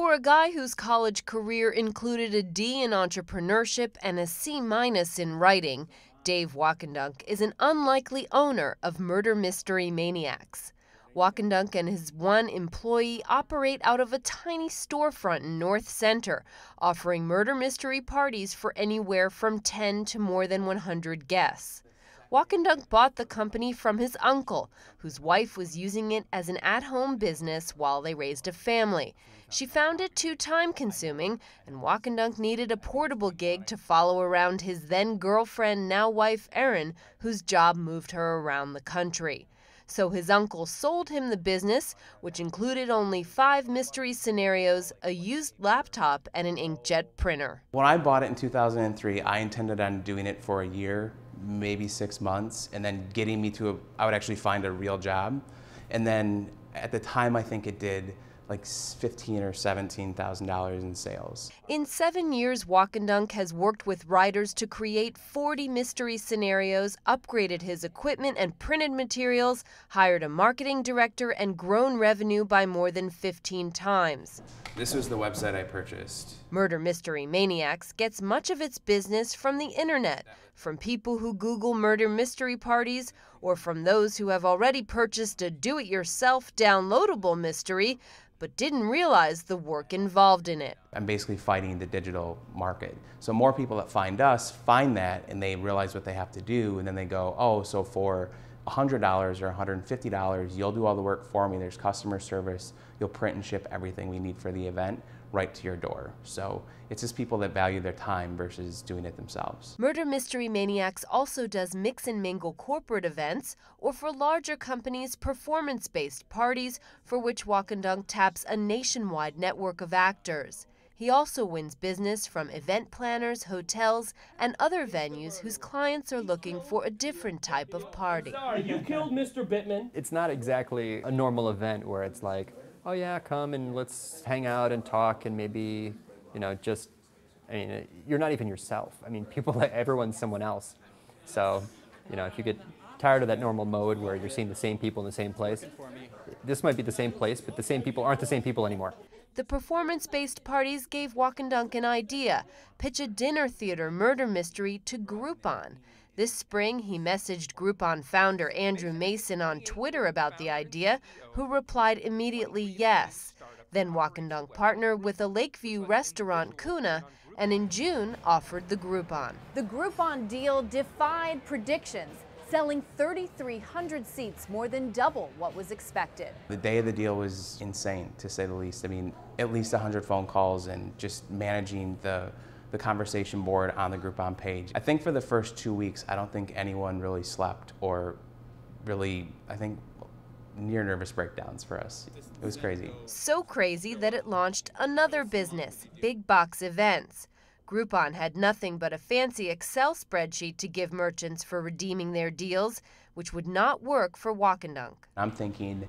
For a guy whose college career included a D in entrepreneurship and a C- in writing, Dave Wakendunk is an unlikely owner of Murder Mystery Maniacs. Wakendunk and his one employee operate out of a tiny storefront in North Center, offering murder mystery parties for anywhere from 10 to more than 100 guests. Wakendunk bought the company from his uncle, whose wife was using it as an at-home business while they raised a family. She found it too time-consuming, and Wakendunk needed a portable gig to follow around his then-girlfriend, now-wife Erin, whose job moved her around the country. So his uncle sold him the business, which included only 5 mystery scenarios, a used laptop, and an inkjet printer. When I bought it in 2003, I intended on doing it for a year, maybe 6 months, and then getting me to I would actually find a real job. And then at the time, I think it did like $15,000 or $17,000 in sales. In 7 years, Wakendunk has worked with writers to create 40 mystery scenarios, upgraded his equipment and printed materials, hired a marketing director, and grown revenue by more than 15 times. This was the website I purchased. Murder Mystery Maniacs gets much of its business from the internet, from people who Google murder mystery parties, or from those who have already purchased a do-it-yourself downloadable mystery, but didn't realize the work involved in it. I'm basically fighting the digital market. So more people that find us find that and they realize what they have to do, and then they go, oh, so for $100 or $150, you'll do all the work for me. There's customer service. You'll print and ship everything we need for the event right to your door. So it's just people that value their time versus doing it themselves. Murder Mystery Maniacs also does mix and mingle corporate events, or for larger companies, performance-based parties for which Wakendunk taps a nationwide network of actors. He also wins business from event planners, hotels, and other venues whose clients are looking for a different type of party. Sorry, you killed Mr. Bittman. It's not exactly a normal event where it's like, oh yeah, come and let's hang out and talk and maybe, you're not even yourself. I mean, everyone's someone else. So, if you get tired of that normal mode where you're seeing the same people in the same place, this might be the same place, but the same people aren't the same people anymore. The performance-based parties gave Wakendunk an idea: pitch a dinner theater murder mystery to Groupon. This spring, he messaged Groupon founder Andrew Mason on Twitter about the idea, who replied immediately yes. Then Wakendunk partnered with a Lakeview restaurant, Kuna, and in June offered the Groupon. The Groupon deal defied predictions, selling 3,300 seats, more than double what was expected. The day of the deal was insane, to say the least. I mean, at least 100 phone calls and just managing the conversation board on the Groupon page. I think for the first 2 weeks, I don't think anyone really slept or really, near nervous breakdowns for us. It was crazy. So crazy that it launched another business, Big Box Events. Groupon had nothing but a fancy Excel spreadsheet to give merchants for redeeming their deals, which would not work for Wakendunk. I'm thinking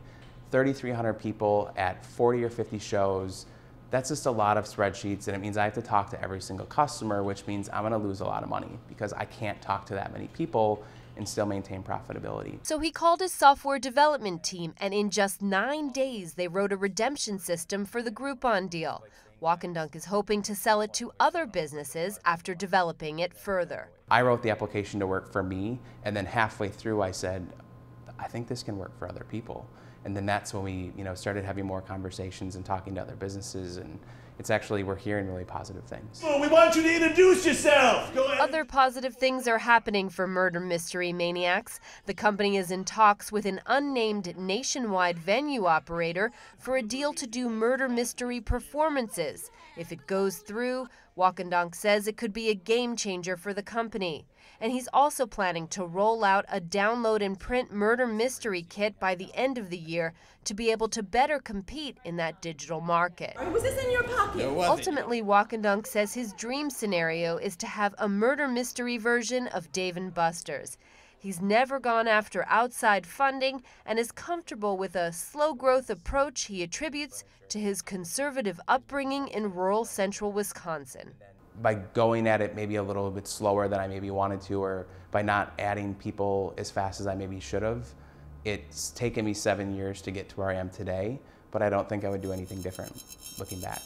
3,300 people at 40 or 50 shows. That's just a lot of spreadsheets, and it means I have to talk to every single customer, which means I'm gonna lose a lot of money because I can't talk to that many people and still maintain profitability. So he called his software development team, and in just 9 days, they wrote a redemption system for the Groupon deal. Wakendunk is hoping to sell it to other businesses after developing it further. I wrote the application to work for me, and then halfway through I said, I think this can work for other people. And then that's when we started having more conversations and talking to other businesses, and we're hearing really positive things. Oh, we want you to introduce yourself. Go ahead. Other positive things are happening for Murder Mystery Maniacs. The company is in talks with an unnamed nationwide venue operator for a deal to do murder mystery performances. If it goes through, Wakendunk says it could be a game changer for the company. And he's also planning to roll out a download and print murder mystery kit by the end of the year to be able to better compete in that digital market. Was this in your pocket? Ultimately, Wakendunk says his dream scenario is to have a murder mystery version of Dave & Buster's. He's never gone after outside funding and is comfortable with a slow growth approach he attributes to his conservative upbringing in rural central Wisconsin. By going at it maybe a little bit slower than I maybe wanted to, or by not adding people as fast as I maybe should have, it's taken me 7 years to get to where I am today, but I don't think I would do anything different looking back.